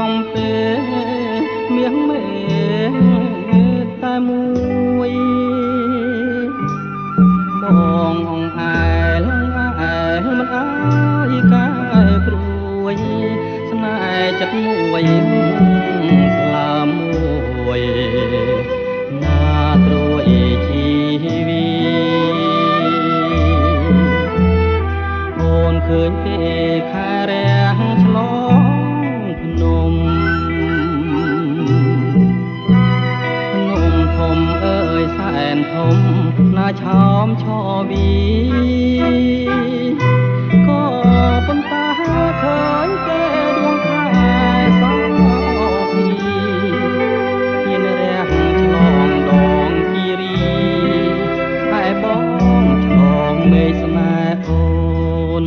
កំពេមាសមេតែមួយបងអង្អែលមិនអើយកែព្រួយស្នេហ៍ចិត្តមួយថ្លើមមួយណាត្រួយជីវីអូនឃើញទេខែរាំងឆ្លងភ្នំធំអើយសែនធំណាឆោមឆវីក៏ប៉ុន្តែឃើញទេដួងខែសោភីមានរាំងឆ្លងដងគិរីតែបងឆ្លងមេឃស្នេហ៍អូន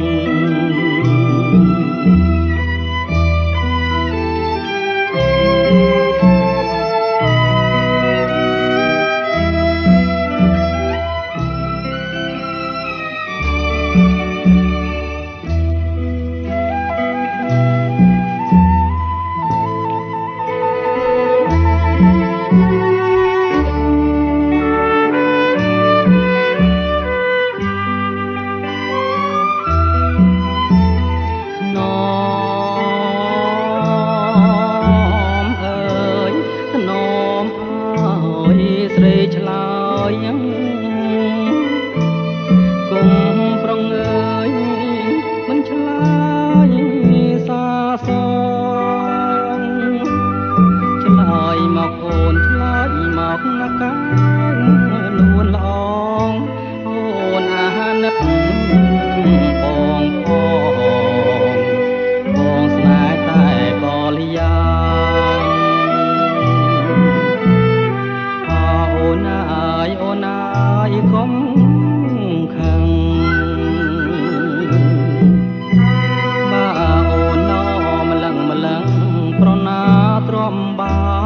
ស្រីឆ្លើយគុំប្រងើយមិនឆ្លើយសាសងឆ្លើយមកអូនឆ្លើយមកណាកានួនល្អងអូនអាណិតបងស្នេហ៍តែកលយ៉ាងអូនអើយកុំខឹងបើអូនណម្លឹងប្រណាទ្រាំបាន